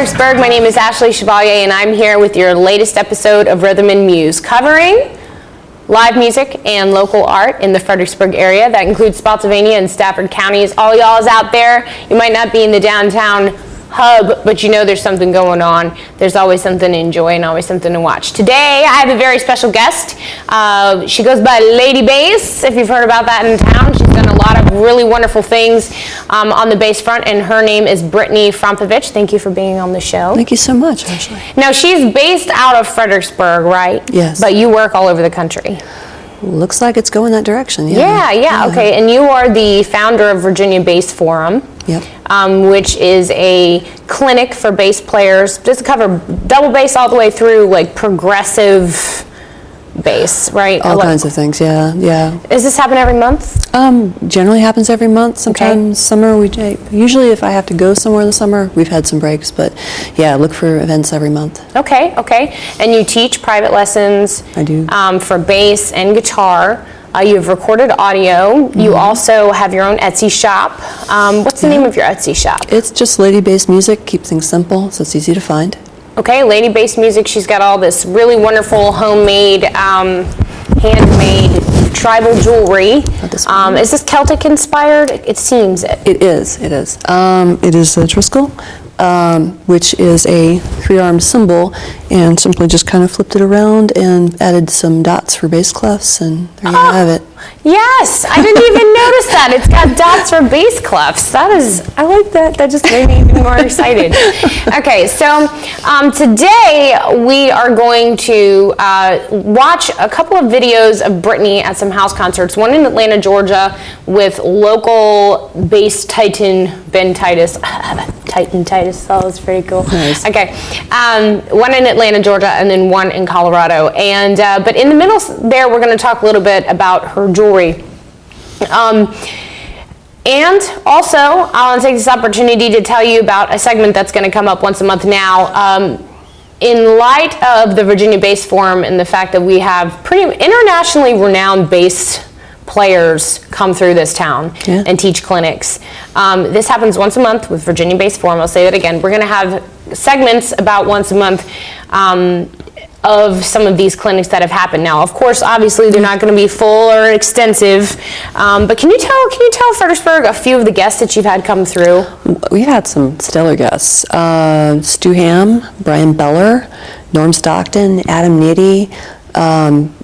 Fredericksburg. My name is Ashley Chevalier, and I'm here with your latest episode of Rhythm and Muse, covering live music and local art in the Fredericksburg area. That includes Spotsylvania and Stafford counties. All y'all's out there, you might not be in the downtown hub, but you know there's something going on. There's always something to enjoy and always something to watch. Today, I have a very special guest. She goes by Lady Bass, if you've heard about that in town. She's done a lot of really wonderful things on the bass front, and her name is Brittany Frompovich. Thank you for being on the show. Thank you so much, Ashley. Now, she's based out of Fredericksburg, right? Yes. But you work all over the country. Looks like it's going that direction, yeah. Yeah, okay. And you are the founder of Virginia Bass Forum. Yep. Which is a clinic for bass players. Does it cover double bass all the way through, like progressive bass, right? All kinds of things, yeah. Does this happen every month? Generally happens every month. Sometimes summer, usually if I have to go somewhere in the summer, we've had some breaks, but yeah, look for events every month. Okay. And you teach private lessons. I do. For bass and guitar. You've recorded audio. You also have your own Etsy shop. What's the name of your Etsy shop? It's just Lady Bass Music. Keep things simple, so it's easy to find. Okay, Lady Bass Music. She's got all this really wonderful homemade, handmade tribal jewelry. Is this Celtic inspired? It seems it. It is. It is a triskel, which is a three-armed cymbal, and simply just kind of flipped it around and added some dots for bass clefs, and there you have it. Yes, I didn't even notice that. It's got dots for bass clefs. I like that. That just made me even more excited. Okay, so today we are going to watch a couple of videos of Brittany at some house concerts. One in Atlanta, Georgia, with local bass titan Ben Titus. Titan Titus, that was pretty cool. Nice. Okay, one in Atlanta, Georgia, and then one in Colorado. And but in the middle there, we're going to talk a little bit about her jewelry. And also, I want to take this opportunity to tell you about a segment that's going to come up once a month now. In light of the Virginia Bass Forum and the fact that we have pretty internationally renowned bass players come through this town and teach clinics. This happens once a month with Virginia Bass Forum. I'll say that again. We're going to have segments about once a month of some of these clinics that have happened. Now, of course, obviously, they're not going to be full or extensive. But can you tell Fredericksburg a few of the guests that you've had come through? We had some stellar guests. Stu Ham, Brian Beller, Norm Stockton, Adam Nitty.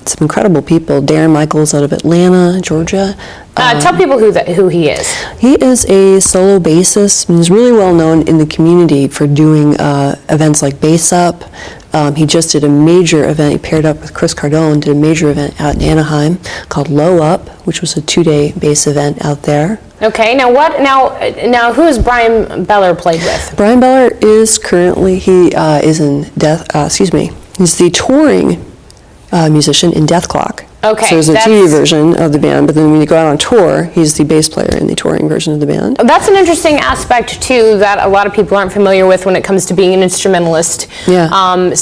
Some incredible people. Darren Michaels out of Atlanta, Georgia. Tell people who he is. He is a solo bassist. He's really well known in the community for doing events like Bass Up. He just did a major event. He paired up with Chris Cardonne, did a major event out in Anaheim called Low Up, which was a 2-day bass event out there. Okay, now who has Brian Beller played with? Brian Beller is currently, he's the touring musician in Death Clock. Okay. So there's a TV version of the band, but then when you go out on tour, he's the bass player in the touring version of the band. That's an interesting aspect, too, that a lot of people aren't familiar with when it comes to being an instrumentalist. Yeah. And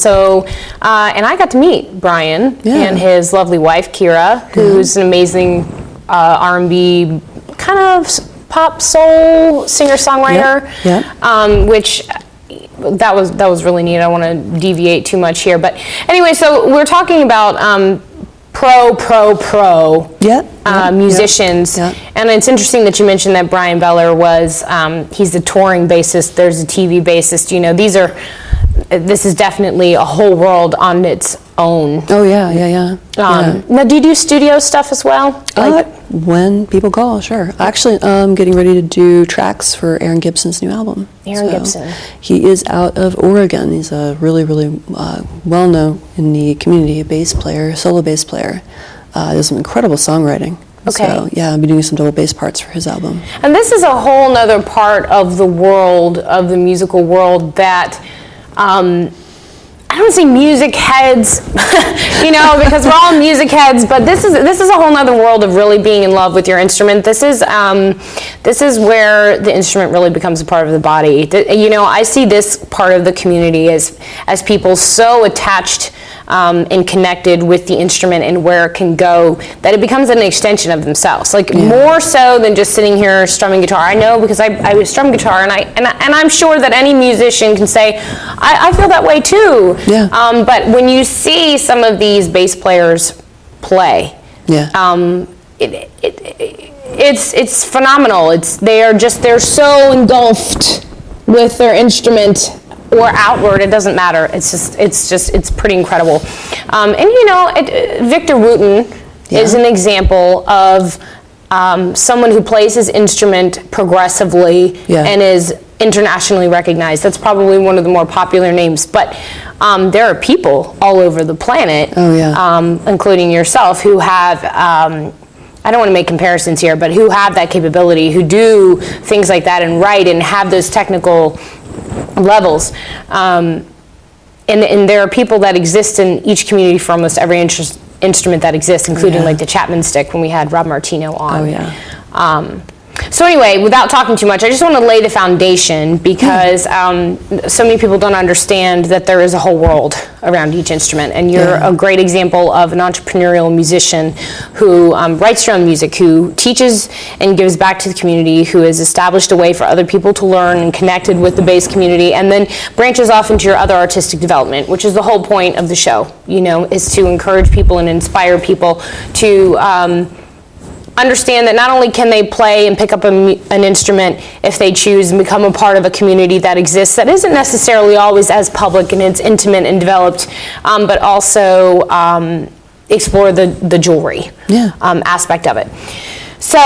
I got to meet Brian and his lovely wife, Kira, who's an amazing R&B kind of pop soul singer-songwriter, which... That was really neat. I don't want to deviate too much here, but anyway, so we're talking about pro musicians, and it's interesting that you mentioned that Brian Beller was he's the touring bassist. There's a TV bassist. You know, this is definitely a whole world on its own. Oh yeah. Now, do you do studio stuff as well? When people call, sure. Actually, I'm getting ready to do tracks for Aaron Gibson's new album. Gibson. He is out of Oregon. He's a really well-known in the community, a bass player, solo bass player. Does some incredible songwriting. Okay. So, yeah, I'll be doing some double bass parts for his album. And this is a whole nother part of the world, of the musical world, that I don't say music heads, you know, because we're all music heads, but this is a whole nother world of really being in love with your instrument. This is where the instrument really becomes a part of the body. You know, I see this part of the community as people so attached and connected with the instrument and where it can go that it becomes an extension of themselves. Like more so than just sitting here strumming guitar. I know because I strum guitar, and I'm sure that any musician can say, I feel that way too. Yeah. But when you see some of these bass players play, it's phenomenal. They're so engulfed with their instrument or outward, it doesn't matter. It's pretty incredible. And you know, Victor Wooten is an example of someone who plays his instrument progressively and is internationally recognized. That's probably one of the more popular names, but there are people all over the planet, including yourself, who have, I don't want to make comparisons here, but who have that capability, who do things like that and write and have those technical levels. And there are people that exist in each community for almost every instrument that exists, including like the Chapman stick when we had Rob Martino on. So anyway, without talking too much, I just want to lay the foundation because so many people don't understand that there is a whole world around each instrument, and you're a great example of an entrepreneurial musician who writes your own music, who teaches and gives back to the community, who has established a way for other people to learn and connected with the bass community, and then branches off into your other artistic development, which is the whole point of the show, you know, is to encourage people and inspire people to understand that not only can they play and pick up an instrument if they choose and become a part of a community that exists that isn't necessarily always as public and it's intimate and developed, but also explore the jewelry aspect of of it. So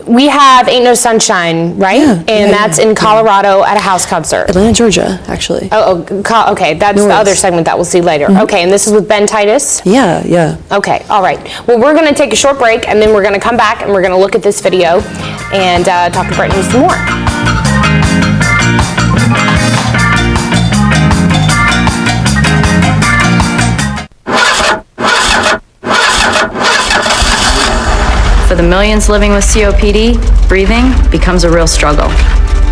we have Ain't No Sunshine, right? And that's in Colorado at a house concert. Atlanta, Georgia, actually. Okay, that's the other segment that we'll see later. Okay, and this is with Ben Titus? Yeah. Okay, all right. Well, we're going to take a short break, and then we're going to come back, and we're going to look at this video and talk to Brittany some more. For the millions living with COPD, breathing becomes a real struggle.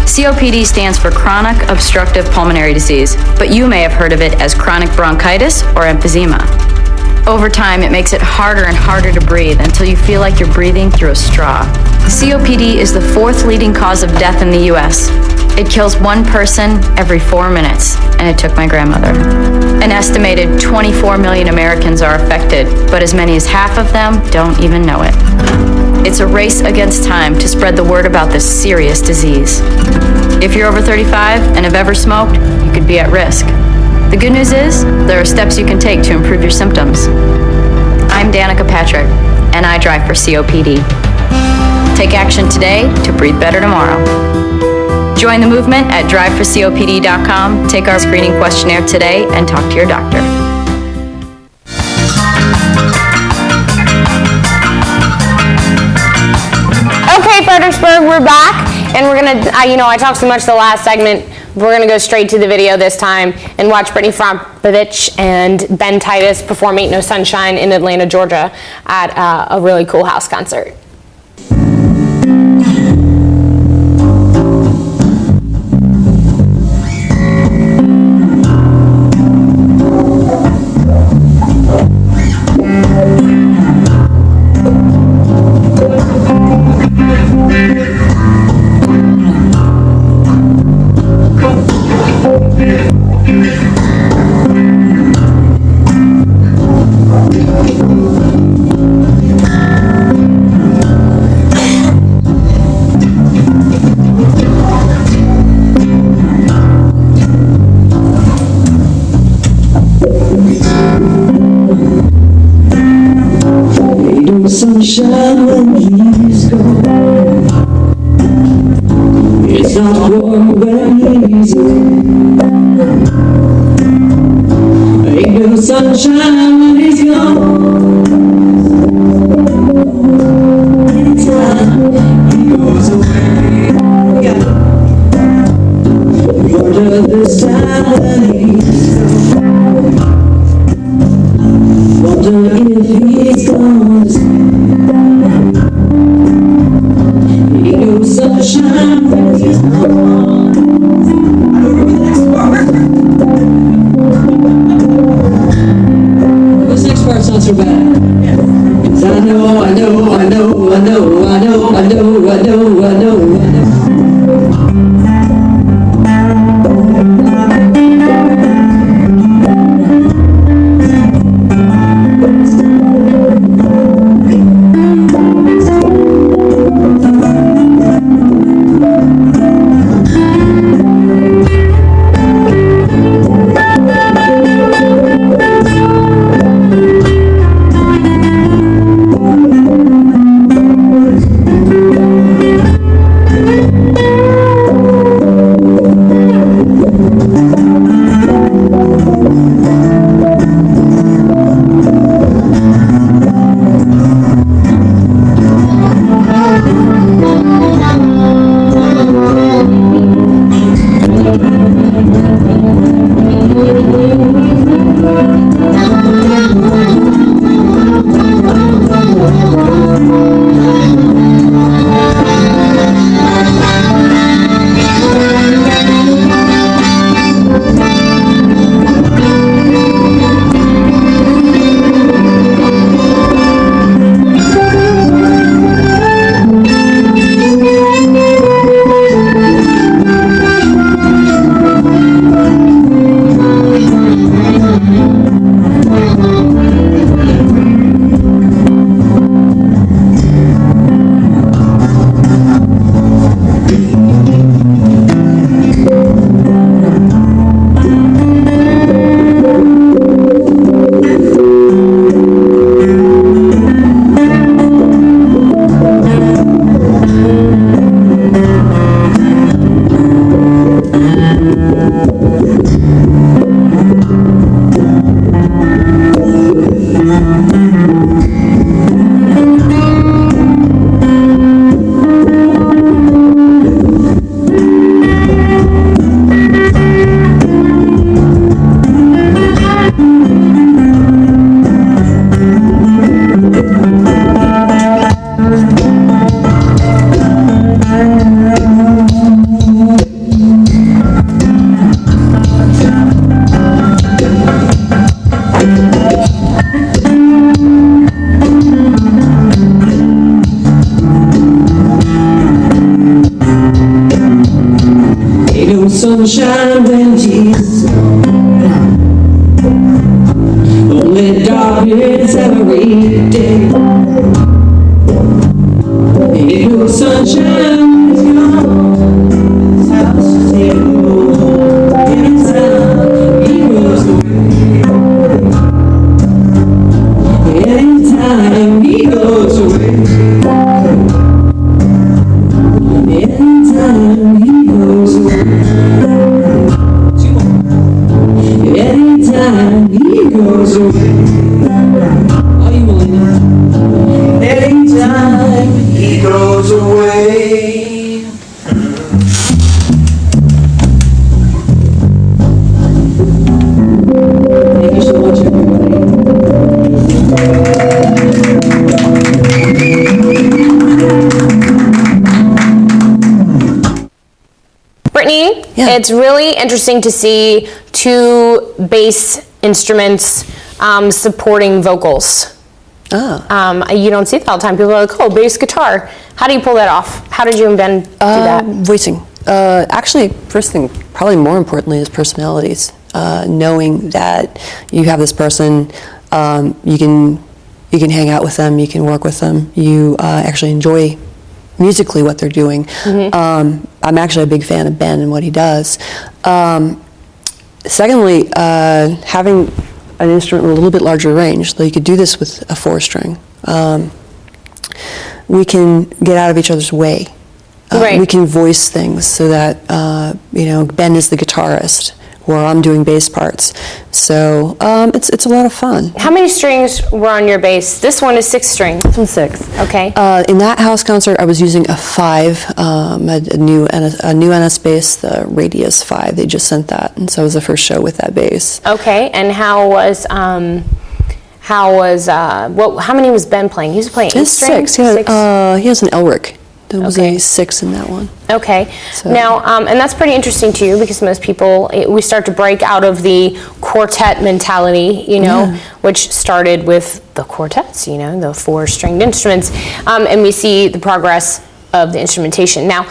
COPD stands for chronic obstructive pulmonary disease, but you may have heard of it as chronic bronchitis or emphysema. Over time, it makes it harder and harder to breathe until you feel like you're breathing through a straw. COPD is the 4th leading cause of death in the U.S. It kills 1 person every 4 minutes, and it took my grandmother. An estimated 24 million Americans are affected, but as many as half of them don't even know it. It's a race against time to spread the word about this serious disease. If you're over 35 and have ever smoked, you could be at risk. The good news is, there are steps you can take to improve your symptoms. I'm Danica Patrick, and I drive for COPD. Take action today to breathe better tomorrow. Join the movement at driveforcopd.com, take our screening questionnaire today, and talk to your doctor. Okay, Fredericksburg, we're back, and we're going to, I talked too much the last segment. We're going to go straight to the video this time and watch Brittany Frompovich and Ben Titus perform Ain't No Sunshine in Atlanta, Georgia at a really cool house concert. Sunshine when he's gone. It's not warm when he's in. Ain't no sunshine when he's gone. Anytime he goes away, Georgia, this time when he's gone. he goes away. Oh, you will know. Anytime he goes away. Thank you so much, everybody. Brittany, Yeah. it's really interesting to see two bass instruments supporting vocals. You don't see that all the time. People are like, oh, bass guitar. How do you pull that off? How did you and Ben do that? Voicing. Actually, first thing, probably more importantly, is personalities. Knowing that you have this person, you can hang out with them, you can work with them, you actually enjoy musically what they're doing. I'm actually a big fan of Ben and what he does. Secondly, having an instrument with a little bit larger range, though you could do this with a 4-string. We can get out of each other's way. Right. We can voice things so that, Ben is the guitarist, or I'm doing bass parts. So it's a lot of fun. How many strings were on your bass? This one is 6 strings. This one's 6. Okay. In that house concert, I was using a 5, a new NS bass, the Radius 5. They just sent that, and so it was the first show with that bass. Okay, and how many was Ben playing? He was playing 8 strings? 6. He has an Elric. There was Okay. a 6 in that one. Okay. So- Now, and that's pretty interesting to you because most people, we start to break out of the quartet mentality, which started with the quartets, the 4-stringed instruments, and we see the progress of the instrumentation. Now,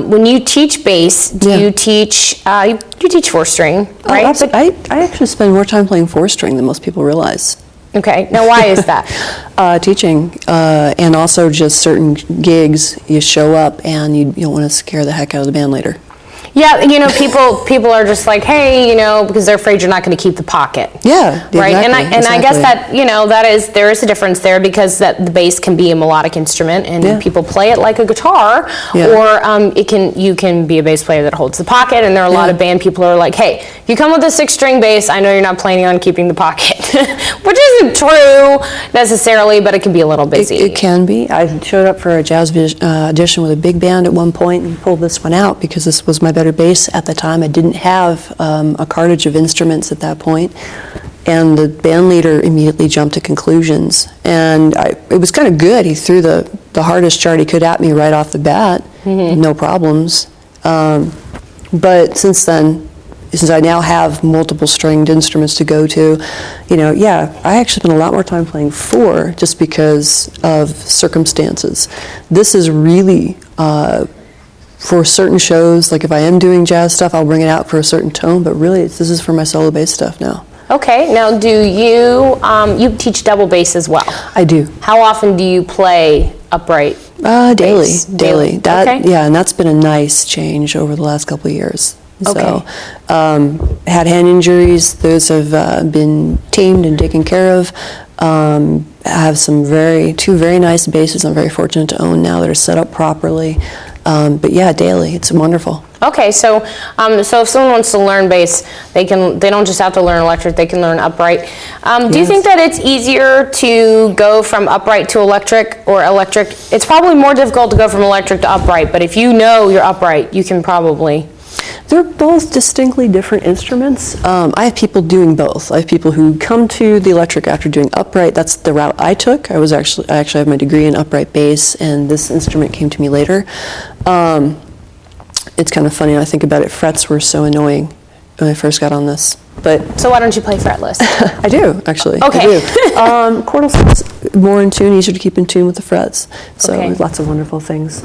when you teach bass, do you teach 4-string, right? I actually spend more time playing 4-string than most people realize. Okay. Now, why is that? Teaching, and also just certain gigs, you show up and you don't want to scare the heck out of the band later. Yeah, people are just like, hey, because they're afraid you're not going to keep the pocket. Yeah, Right, exactly, and I guess exactly. that there is a difference there because that the bass can be a melodic instrument and Yeah. people play it like a guitar, Yeah. or you can be a bass player that holds the pocket. And there are a lot Yeah. of band people who are like, hey, you come with a 6-string bass, I know you're not planning on keeping the pocket, which isn't true necessarily, but it can be a little busy. It can be. I showed up for a jazz audition with a big band at one point and pulled this one out because this was my better bass at the time. I didn't have a cartridge of instruments at that point, and the band leader immediately jumped to conclusions. And it was kind of good. He threw the hardest chart he could at me right off the bat, no problems. But since then, since I now have multiple stringed instruments to go to, I actually spend a lot more time playing 4 just because of circumstances. This is really for certain shows, like if I am doing jazz stuff, I'll bring it out for a certain tone, but really this is for my solo bass stuff now. Okay, now do you teach double bass as well? I do. How often do you play upright? Daily. Bass? Daily. Okay. Yeah, and that's been a nice change over the last couple of years. Okay. So, had hand injuries, those have been tamed and taken care of. I have two very nice basses I'm very fortunate to own now that are set up properly. But yeah, daily, it's wonderful. Okay, so if someone wants to learn bass, they don't just have to learn electric, they can learn upright. Do you think that it's easier to go from upright to electric or electric? It's probably more difficult to go from electric to upright, but if you know you're upright, you can probably. They're both distinctly different instruments. I have people doing both. I have people who come to the electric after doing upright. That's the route I took. I actually have my degree in upright bass, and this instrument came to me later. It's kind of funny when I think about it. Frets were so annoying when I first got on this. But So why don't you play fretless? I do, actually. Okay. I do. Chordal is more in tune, easier to keep in tune with the frets. So Okay. lots of wonderful things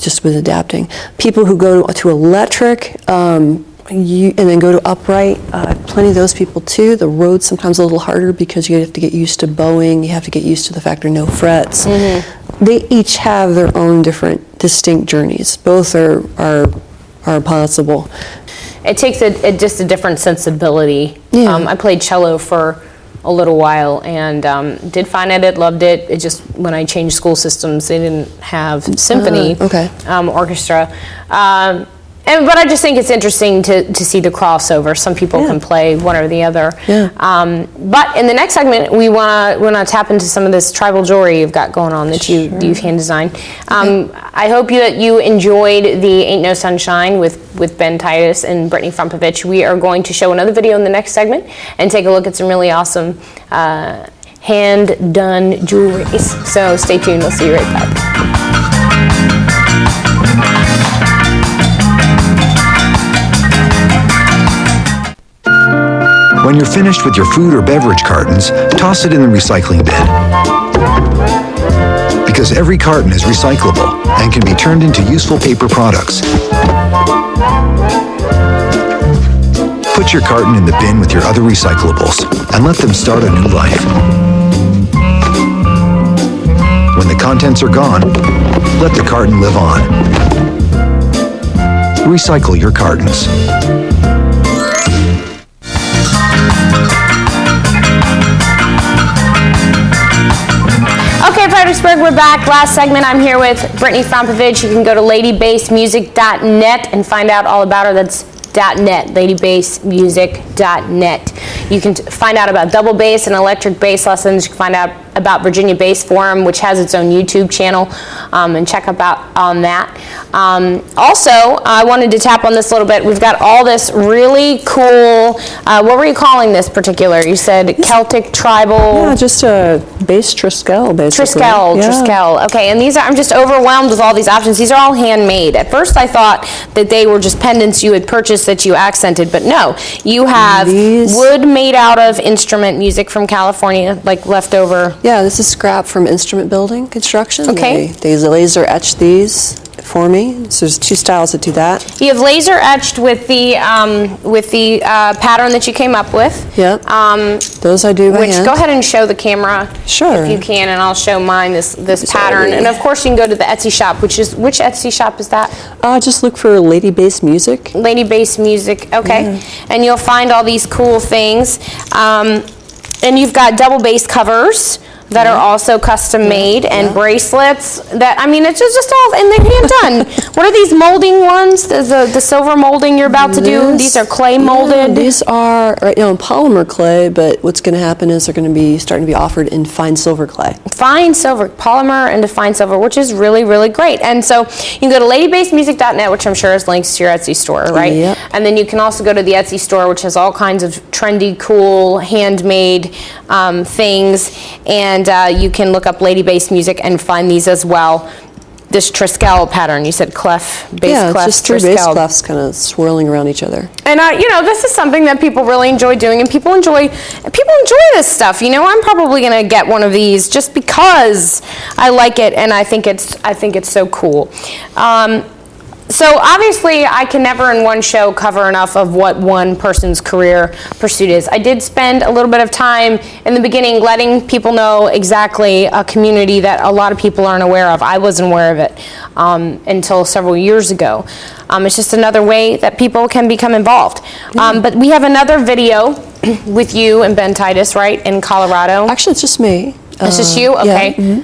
just with adapting. People who go to electric and then go to upright, plenty of those people too. The road's sometimes a little harder because you have to get used to bowing. You have to get used to the fact there are no frets. They each have their own different, distinct journeys. Both are possible. It takes just a different sensibility. Yeah. I played cello for a little while and did fine at it, loved it. It just, when I changed school systems, they didn't have symphony Okay. orchestra. But I just think it's interesting to see the crossover. Some people can play one or the other. Yeah. But in the next segment, we want to tap into some of this tribal jewelry you've got going on that you've hand designed. I hope that you enjoyed the Ain't No Sunshine with Ben Titus and Brittany Frompovich. We are going to show another video in the next segment and take a look at some really awesome hand-done jewelry. So stay tuned. We'll see you right back. When you're finished with your food or beverage cartons, toss it in the recycling bin. Because every carton is recyclable and can be turned into useful paper products. Put your carton in the bin with your other recyclables and let them start a new life. When the contents are gone, let the carton live on. Recycle your cartons. Okay, Fredericksburg, we're back. Last segment, I'm here with Brittany Frompovich. You can go to ladybassedmusic.net and find out all about her. That's .net, ladybassedmusic.net. You can find out about double bass and electric bass lessons. You can find out about Virginia Bass Forum, which has its own YouTube channel, and check out on that. Also, I wanted to tap on this a little bit. We've got all this really cool, what were you calling this particular? You said Celtic tribal? Yeah, just a bass Triskel, basically. Triskel. Okay, and these are, I'm just overwhelmed with all these options. These are all handmade. At first I thought that they were just pendants you had purchased that you accented, but no. You have wood made out of instrument music from California, like leftover. Yeah, this is scrap from instrument building construction. Okay. They laser etch these for me. So there's two styles that do that. You have laser etched with the pattern that you came up with. Yep. Those I do by hand. Go ahead and show the camera, sure, if you can, and I'll show mine this pattern. And of course, you can go to the Etsy shop. Which Etsy shop is that? Just look for Lady Bass Music. Lady Bass Music. Okay, and you'll find all these cool things. And you've got double bass covers that are also custom made, and bracelets that, I mean, it's just all, and they're hand done. What are these molding ones? The silver molding you're about to do? These are clay molded? Yeah, these are right now in polymer clay, but what's going to happen is they're going to be starting to be offered in fine silver clay. Fine silver, polymer into fine silver, which is really, really great. And so you can go to ladybassedmusic.net, which I'm sure has links to your Etsy store, right? Yep. And then you can also go to the Etsy store, which has all kinds of trendy, cool, handmade things. And you can look up Lady Bass Music and find these as well. This Triskel pattern, you said clef, bass clef, just three bass clefs kind of swirling around each other. And you know, this is something that people really enjoy doing, and people enjoy this stuff. You know, I'm probably gonna get one of these just because I like it, and I think it's so cool. So obviously, I can never in one show cover enough of what one person's career pursuit is. I did spend a little bit of time in the beginning letting people know exactly a community that a lot of people aren't aware of. I wasn't aware of it until several years ago. It's just another way that people can become involved. But we have another video with you and Ben Titus, right, in Colorado? Actually, it's just me. It's just you? Okay. Yeah.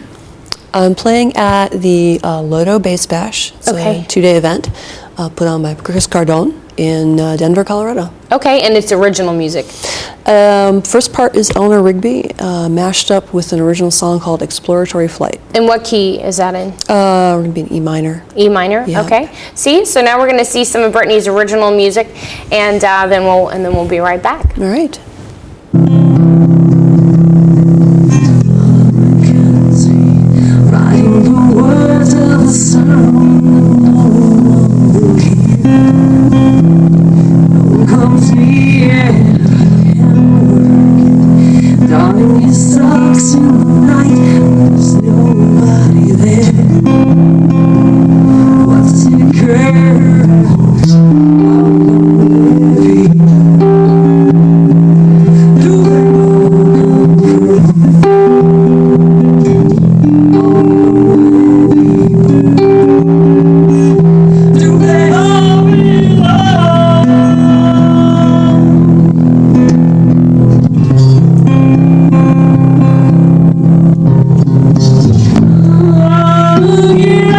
I'm playing at the LoDo Bass Bash. It's a 2-day event put on by Chris Cardonne in Denver, Colorado. Okay, and it's original music. First part is Eleanor Rigby, mashed up with an original song called Exploratory Flight. And what key is that in? We're going to be in E minor. E minor, yeah. Okay. See, so now we're going to see some of Brittany's original music, and then we'll be right back. All right. Yeah.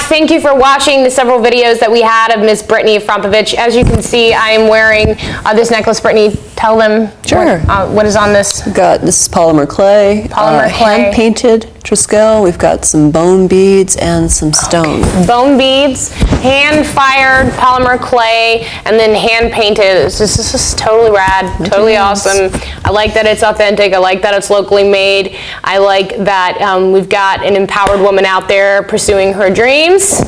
Thank you for watching the several videos that we had of Miss Brittany Frompovich. As you can see, I am wearing this necklace. Brittany, tell them Sure. what is on this. This is polymer clay. Polymer clay. Hand painted Triskel. We've got some bone beads and some stone. Bone beads, hand fired polymer clay, and then hand painted. This is totally rad, totally awesome. I like that it's authentic. I like that it's locally made. I like that we've got an empowered woman out there pursuing her dreams.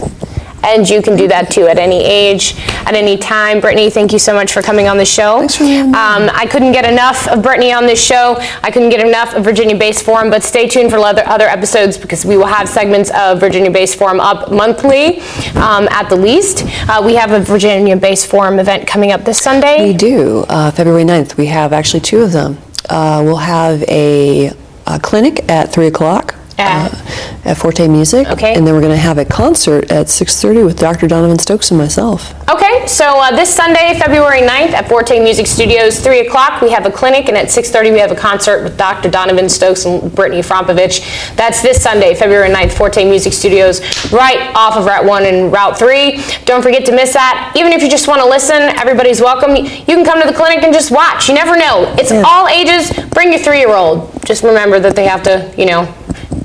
And you can do that too at any age, at any time. Brittany, thank you so much for coming on the show. Thanks for having me. I couldn't get enough of Brittany on this show. I couldn't get enough of Virginia Based Forum, but stay tuned for other episodes because we will have segments of Virginia Based Forum up monthly at the least. We have a Virginia Based Forum event coming up this Sunday. We do. February 9th. We have actually two of them. We'll have a clinic at 3 o'clock. At Forte Music. Okay. And then we're going to have a concert at 6:30 with Dr. Donovan Stokes and myself. Okay, so this Sunday, February 9th at Forte Music Studios, 3 o'clock, we have a clinic, and at 6:30 we have a concert with Dr. Donovan Stokes and Brittany Frompovich. That's this Sunday, February 9th, Forte Music Studios, right off of Route 1 and Route 3. Don't forget to miss that. Even if you just want to listen, everybody's welcome. You can come to the clinic and just watch. You never know. It's all ages. Bring your 3-year-old. Just remember that they have to,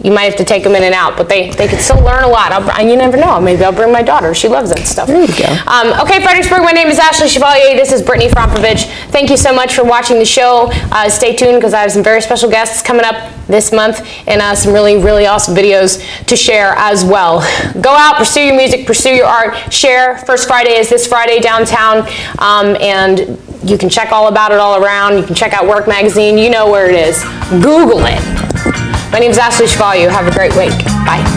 you might have to take them in and out, but they can still learn a lot. You never know. Maybe I'll bring my daughter. She loves that stuff. There you go. Okay, Fredericksburg, my name is Ashley Chevalier. This is Brittany Frompovich. Thank you so much for watching the show. Stay tuned because I have some very special guests coming up this month and some really, really awesome videos to share as well. Go out, pursue your music, pursue your art, share. First Friday is this Friday downtown, and you can check all about it all around. You can check out Work Magazine. You know where it is. Google it. My name is Ashley Chevalier. Have a great week. Bye.